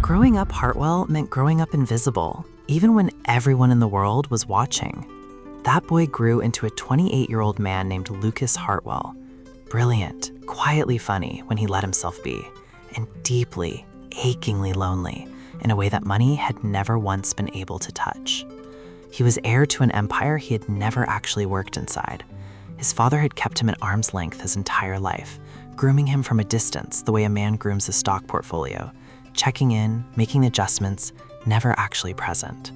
Growing up Hartwell meant growing up invisible, even when everyone in the world was watching. That boy grew into a 28-year-old man named Lucas Hartwell. Brilliant, quietly funny when he let himself be, and deeply, achingly lonely in a way that money had never once been able to touch. He was heir to an empire he had never actually worked inside. His father had kept him at arm's length his entire life, grooming him from a distance the way a man grooms a stock portfolio, checking in, making adjustments, never actually present.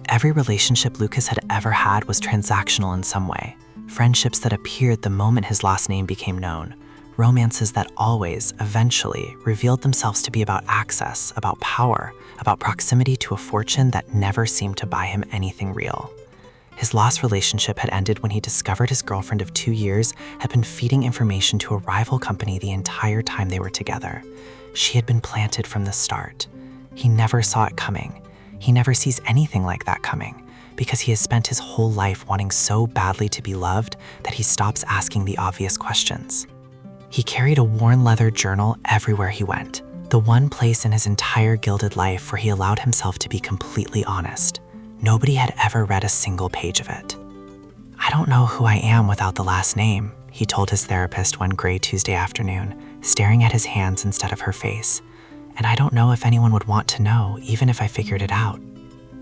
Every relationship Lucas had ever had was transactional in some way. Friendships that appeared the moment his last name became known. Romances that always, eventually, revealed themselves to be about access, about power, about proximity to a fortune that never seemed to buy him anything real. His last relationship had ended when he discovered his girlfriend of 2 years had been feeding information to a rival company the entire time they were together. She had been planted from the start. He never saw it coming. He never sees anything like that coming, because he has spent his whole life wanting so badly to be loved that he stops asking the obvious questions. He carried a worn leather journal everywhere he went, the one place in his entire gilded life where he allowed himself to be completely honest. Nobody had ever read a single page of it. "I don't know who I am without the last name," he told his therapist one gray Tuesday afternoon, staring at his hands instead of her face. "And I don't know if anyone would want to know, even if I figured it out."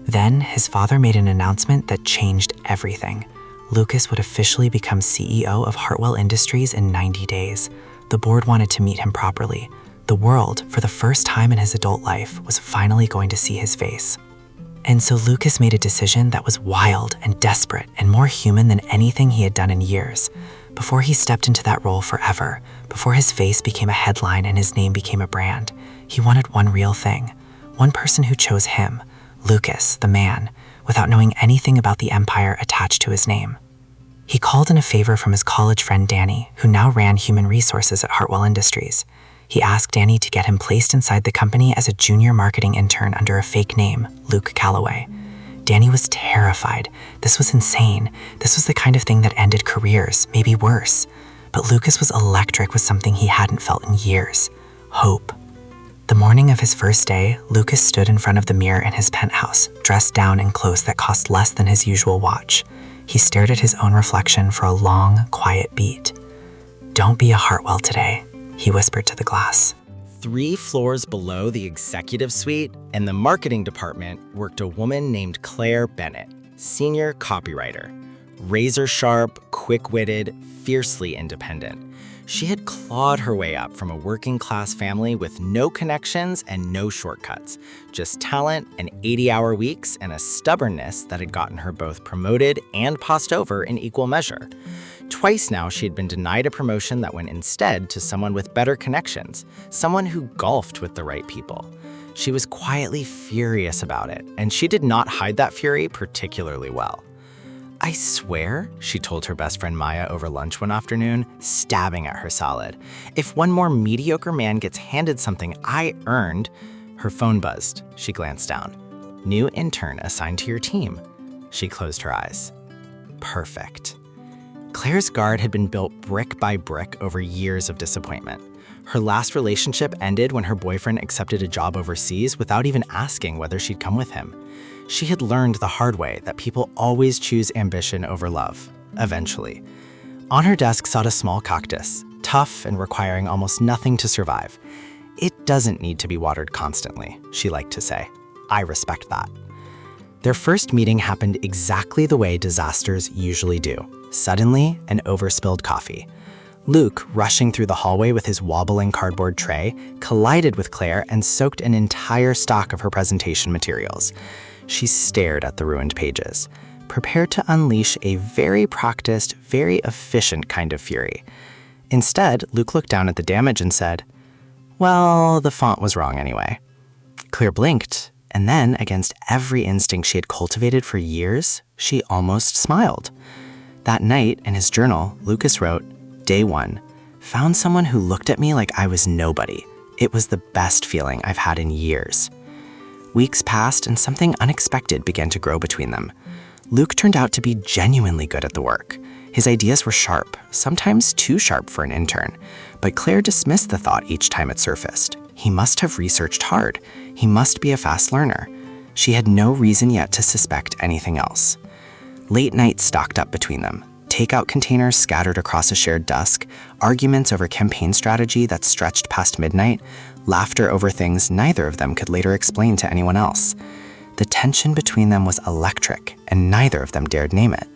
Then his father made an announcement that changed everything. Lucas would officially become CEO of Hartwell Industries in 90 days. The board wanted to meet him properly. The world, for the first time in his adult life, was finally going to see his face. And so Lucas made a decision that was wild and desperate and more human than anything he had done in years. Before he stepped into that role forever, before his face became a headline and his name became a brand, he wanted one real thing, one person who chose him, Lucas, the man, without knowing anything about the empire attached to his name. He called in a favor from his college friend Danny, who now ran human resources at Hartwell Industries. He asked Danny to get him placed inside the company as a junior marketing intern under a fake name, Luke Calloway. Danny was terrified. This was insane. This was the kind of thing that ended careers, maybe worse. But Lucas was electric with something he hadn't felt in years: hope. The morning of his first day, Lucas stood in front of the mirror in his penthouse, dressed down in clothes that cost less than his usual watch. He stared at his own reflection for a long, quiet beat. "Don't be a Hartwell today," he whispered to the glass. 3 floors below the executive suite and the marketing department worked a woman named Claire Bennett, senior copywriter. Razor-sharp, quick-witted, fiercely independent. She had clawed her way up from a working-class family with no connections and no shortcuts, just talent and 80-hour weeks and a stubbornness that had gotten her both promoted and passed over in equal measure. Twice now, she had been denied a promotion that went instead to someone with better connections, someone who golfed with the right people. She was quietly furious about it, and she did not hide that fury particularly well. "I swear," she told her best friend Maya over lunch one afternoon, stabbing at her salad, "if one more mediocre man gets handed something I earned—" Her phone buzzed. She glanced down. "New intern assigned to your team." She closed her eyes. Perfect. Claire's guard had been built brick by brick over years of disappointment. Her last relationship ended when her boyfriend accepted a job overseas without even asking whether she'd come with him. She had learned the hard way that people always choose ambition over love, eventually. On her desk sat a small cactus, tough and requiring almost nothing to survive. "It doesn't need to be watered constantly," she liked to say. "I respect that." Their first meeting happened exactly the way disasters usually do, suddenly and over spilled coffee. Luke, rushing through the hallway with his wobbling cardboard tray, collided with Claire and soaked an entire stock of her presentation materials. She stared at the ruined pages, prepared to unleash a very practiced, very efficient kind of fury. Instead, Luke looked down at the damage and said, "Well, the font was wrong anyway." Claire blinked, and then, against every instinct she had cultivated for years, she almost smiled. That night, in his journal, Lucas wrote, "Day 1, found someone who looked at me like I was nobody. It was the best feeling I've had in years." Weeks passed and something unexpected began to grow between them. Luke turned out to be genuinely good at the work. His ideas were sharp, sometimes too sharp for an intern, but Claire dismissed the thought each time it surfaced. He must have researched hard. He must be a fast learner. She had no reason yet to suspect anything else. Late nights stocked up between them. Takeout containers scattered across a shared desk, arguments over campaign strategy that stretched past midnight, laughter over things neither of them could later explain to anyone else. The tension between them was electric, and neither of them dared name it.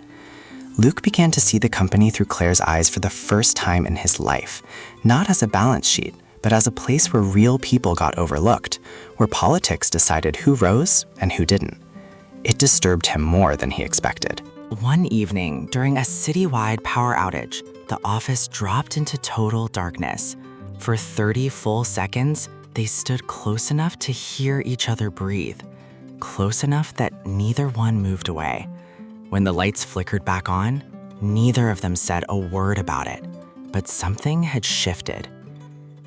Luke began to see the company through Claire's eyes for the first time in his life, not as a balance sheet, but as a place where real people got overlooked, where politics decided who rose and who didn't. It disturbed him more than he expected. One evening, during a citywide power outage, the office dropped into total darkness. For 30 full seconds, they stood close enough to hear each other breathe, close enough that neither one moved away. When the lights flickered back on, neither of them said a word about it, but something had shifted.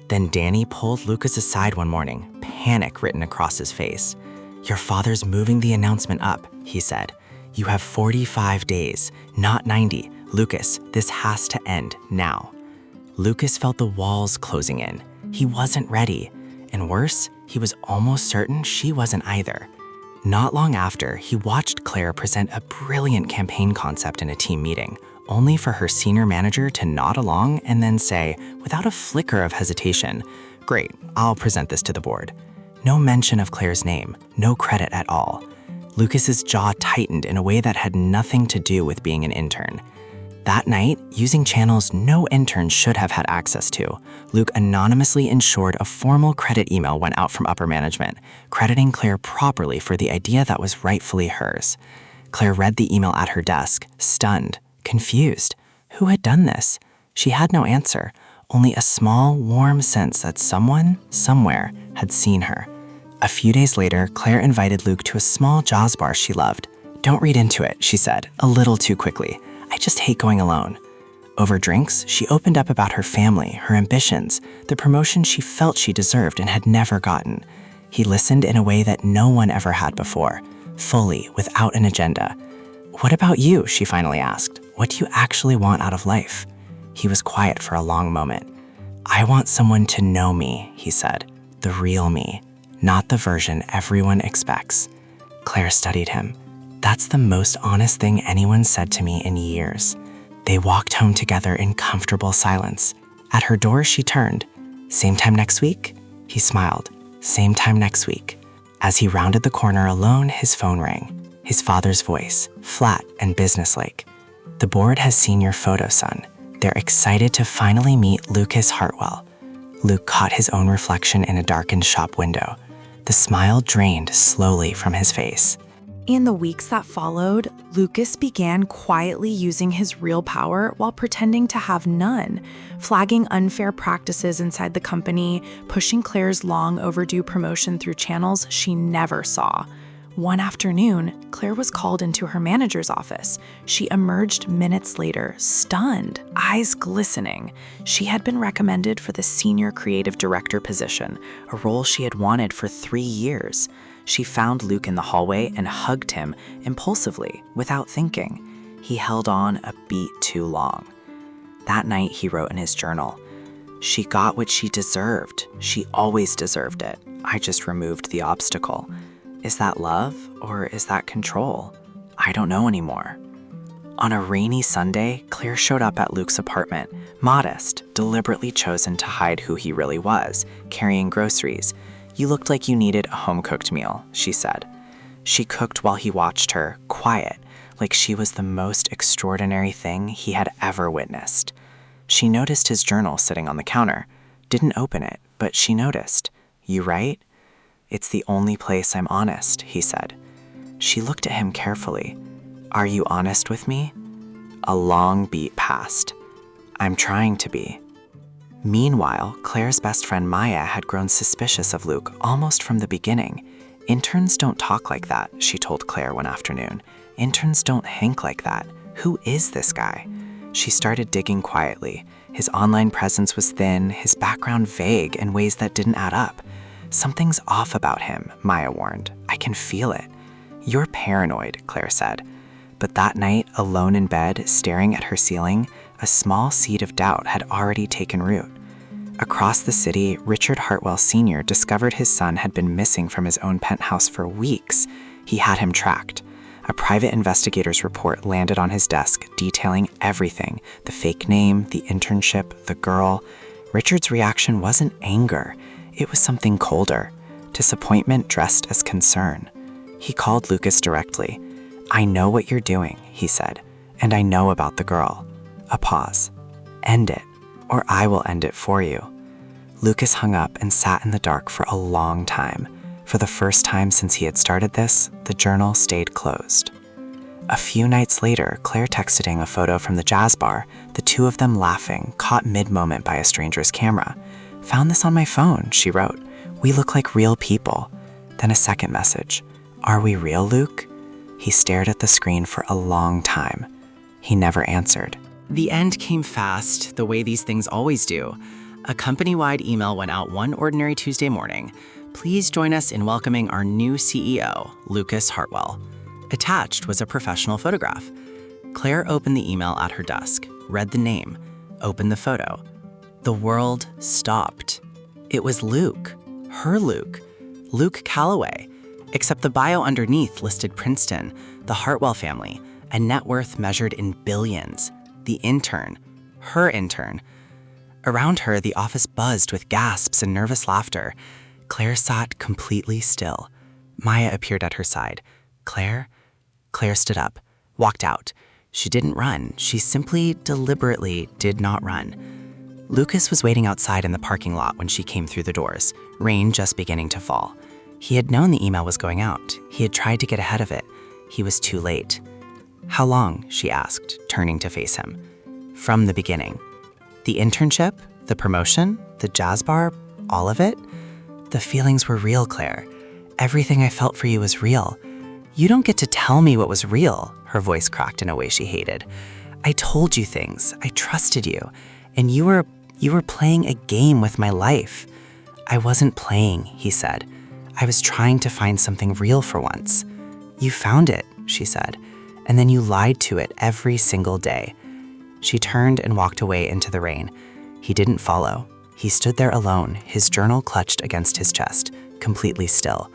Then Danny pulled Lucas aside one morning, panic written across his face. "Your father's moving the announcement up," he said. "You have 45 days, not 90. Lucas, this has to end now." Lucas felt the walls closing in. He wasn't ready. And worse, he was almost certain she wasn't either. Not long after, he watched Claire present a brilliant campaign concept in a team meeting, only for her senior manager to nod along and then say, without a flicker of hesitation, "Great, I'll present this to the board." No mention of Claire's name, no credit at all. Lucas's jaw tightened in a way that had nothing to do with being an intern. That night, using channels no intern should have had access to, Luke anonymously ensured a formal credit email went out from upper management, crediting Claire properly for the idea that was rightfully hers. Claire read the email at her desk, stunned, confused. Who had done this? She had no answer, only a small, warm sense that someone, somewhere, had seen her. A few days later, Claire invited Luke to a small Jaws bar she loved. "Don't read into it," she said, a little too quickly. "I just hate going alone." Over drinks, she opened up about her family, her ambitions, the promotion she felt she deserved and had never gotten. He listened in a way that no one ever had before, fully, without an agenda. "What about you?" she finally asked. "What do you actually want out of life?" He was quiet for a long moment. "I want someone to know me," he said. "The real me, not the version everyone expects." Claire studied him. "That's the most honest thing anyone said to me in years." They walked home together in comfortable silence. At her door, she turned. "Same time next week?" He smiled. "Same time next week." As he rounded the corner alone, his phone rang. His father's voice, flat and businesslike. "The board has seen your photo, son. They're excited to finally meet Lucas Hartwell." Luke caught his own reflection in a darkened shop window. The smile drained slowly from his face. In the weeks that followed, Lucas began quietly using his real power while pretending to have none, flagging unfair practices inside the company, pushing Claire's long overdue promotion through channels she never saw. One afternoon, Claire was called into her manager's office. She emerged minutes later, stunned, eyes glistening. She had been recommended for the senior creative director position, a role she had wanted for 3 years. She found Luke in the hallway and hugged him impulsively, without thinking. He held on a beat too long. That night, he wrote in his journal, "She got what she deserved. She always deserved it. I just removed the obstacle. Is that love or is that control? I don't know anymore." On a rainy Sunday, Claire showed up at Luke's apartment, modest, deliberately chosen to hide who he really was, carrying groceries. "You looked like you needed a home-cooked meal," she said. She cooked while he watched her, quiet, like she was the most extraordinary thing he had ever witnessed. She noticed his journal sitting on the counter. Didn't open it, but she noticed. "You write?" "It's the only place I'm honest," he said. She looked at him carefully. "Are you honest with me?" A long beat passed. "I'm trying to be." Meanwhile, Claire's best friend Maya had grown suspicious of Luke almost from the beginning. "Interns don't talk like that," she told Claire one afternoon. "Interns don't hink like that. Who is this guy?" She started digging quietly. His online presence was thin, his background vague in ways that didn't add up. "Something's off about him," Maya warned. "I can feel it." "You're paranoid," Claire said. But that night, alone in bed, staring at her ceiling, a small seed of doubt had already taken root. Across the city, Richard Hartwell Sr. discovered his son had been missing from his own penthouse for weeks. He had him tracked. A private investigator's report landed on his desk, detailing everything: the fake name, the internship, the girl. Richard's reaction wasn't anger. It was something colder, disappointment dressed as concern. He called Lucas directly. "I know what you're doing," he said, "and I know about the girl." A pause. "End it, or I will end it for you." Lucas hung up and sat in the dark for a long time. For the first time since he had started this, the journal stayed closed. A few nights later, Claire texted him a photo from the jazz bar, the two of them laughing, caught mid-moment by a stranger's camera. "Found this on my phone," she wrote. "We look like real people." Then a second message. "Are we real, Luke?" He stared at the screen for a long time. He never answered. The end came fast, the way these things always do. A company-wide email went out one ordinary Tuesday morning. Please join us in welcoming our new CEO, Lucas Hartwell. Attached was a professional photograph. Claire opened the email at her desk, read the name, opened the photo. The world stopped. It was Luke, her Luke, Luke Calloway, except the bio underneath listed Princeton, the Hartwell family, a net worth measured in billions. The intern, her intern. Around her, the office buzzed with gasps and nervous laughter. Claire sat completely still. Maya appeared at her side. "Claire?" Claire stood up, walked out. She didn't run. She simply, deliberately did not run. Lucas was waiting outside in the parking lot when she came through the doors, rain just beginning to fall. He had known the email was going out. He had tried to get ahead of it. He was too late. "How long?" she asked, turning to face him. "From the beginning. The internship, the promotion, the jazz bar, all of it? The feelings were real, Claire. Everything I felt for you was real. You don't get to tell me what was real," her voice cracked in a way she hated. "I told you things. I trusted you. And you were playing a game with my life." "I wasn't playing," he said. "I was trying to find something real for once." "You found it," she said. "And then you lied to it every single day." She turned and walked away into the rain. He didn't follow. He stood there alone, his journal clutched against his chest, completely still.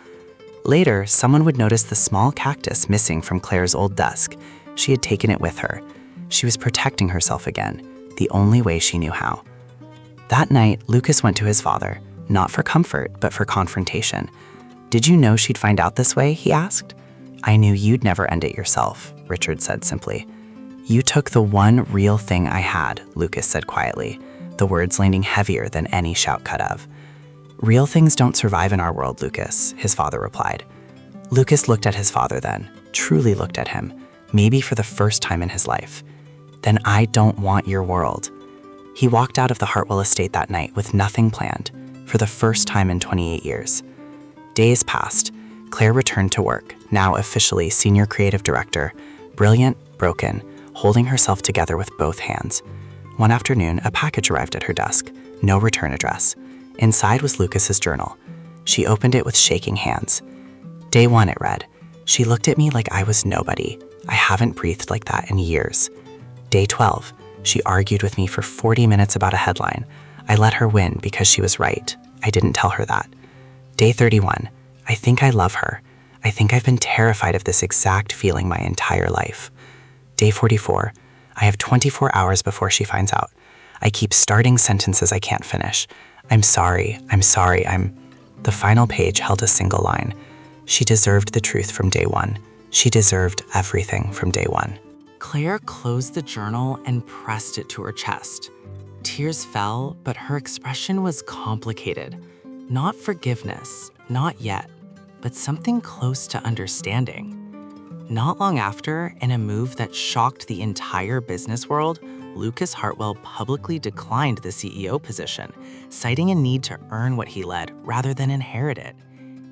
Later, someone would notice the small cactus missing from Claire's old desk. She had taken it with her. She was protecting herself again, the only way she knew how. That night, Lucas went to his father, not for comfort, but for confrontation. "Did you know she'd find out this way?" he asked. "I knew you'd never end it yourself," Richard said simply. "You took the one real thing I had," Lucas said quietly, the words landing heavier than any shout could have. "Real things don't survive in our world, Lucas," his father replied. Lucas looked at his father then, truly looked at him, maybe for the first time in his life. "Then I don't want your world." He walked out of the Hartwell estate that night with nothing planned, for the first time in 28 years. Days passed. Claire returned to work, now officially senior creative director, brilliant, broken, holding herself together with both hands. One afternoon, a package arrived at her desk, no return address. Inside was Lucas's journal. She opened it with shaking hands. Day 1, it read. "She looked at me like I was nobody. I haven't breathed like that in years." Day 12. She argued with me for 40 minutes about a headline. I let her win because she was right. I didn't tell her that. Day 31. I think I love her. I think I've been terrified of this exact feeling my entire life. Day 44. I have 24 hours before she finds out. I keep starting sentences I can't finish. I'm sorry. The final page held a single line. She deserved the truth from day 1. She deserved everything from day 1. Claire closed the journal and pressed it to her chest. Tears fell, but her expression was complicated. Not forgiveness, not yet, but something close to understanding. Not long after, in a move that shocked the entire business world, Lucas Hartwell publicly declined the CEO position, citing a need to earn what he led rather than inherit it.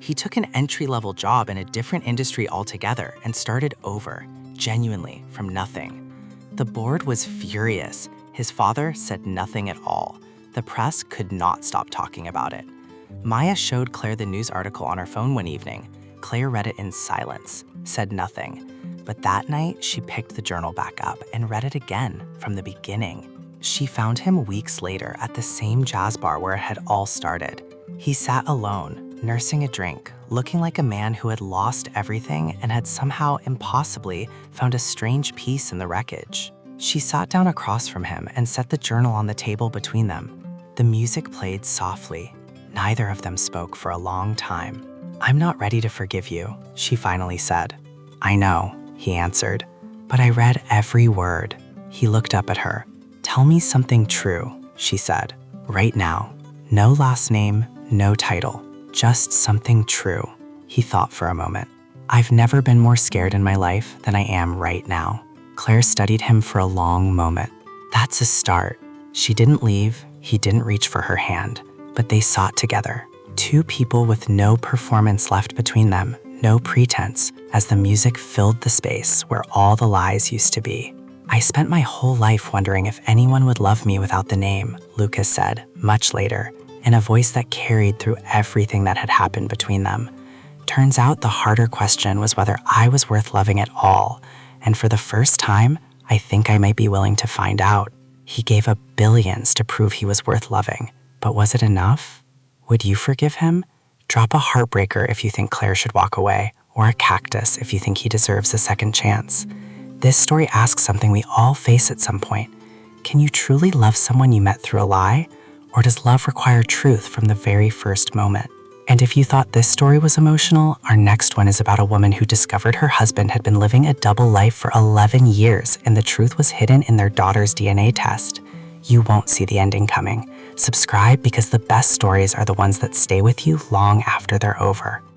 He took an entry-level job in a different industry altogether and started over, genuinely from nothing. The board was furious. His father said nothing at all. The press could not stop talking about it. Maya showed Claire the news article on her phone one evening. Claire read it in silence, said nothing. But that night, she picked the journal back up and read it again from the beginning. She found him weeks later at the same jazz bar where it had all started. He sat alone, nursing a drink, looking like a man who had lost everything and had somehow impossibly found a strange peace in the wreckage. She sat down across from him and set the journal on the table between them. The music played softly. Neither of them spoke for a long time. "I'm not ready to forgive you," she finally said. "I know," he answered, "but I read every word." He looked up at her. "Tell me something true," she said. "Right now. No last name, no title. Just something true." He thought for a moment. "I've never been more scared in my life than I am right now." Claire studied him for a long moment. "That's a start." She didn't leave, he didn't reach for her hand, but they sat together. Two people with no performance left between them, no pretense, as the music filled the space where all the lies used to be. "I spent my whole life wondering if anyone would love me without the name," Lucas said, much later, in a voice that carried through everything that had happened between them. "Turns out the harder question was whether I was worth loving at all, and for the first time, I think I might be willing to find out." He gave up billions to prove he was worth loving, but was it enough? Would you forgive him? Drop a heartbreaker if you think Claire should walk away, or a cactus if you think he deserves a second chance. This story asks something we all face at some point. Can you truly love someone you met through a lie? Or does love require truth from the very first moment? And if you thought this story was emotional, our next one is about a woman who discovered her husband had been living a double life for 11 years and the truth was hidden in their daughter's DNA test. You won't see the ending coming. Subscribe because the best stories are the ones that stay with you long after they're over.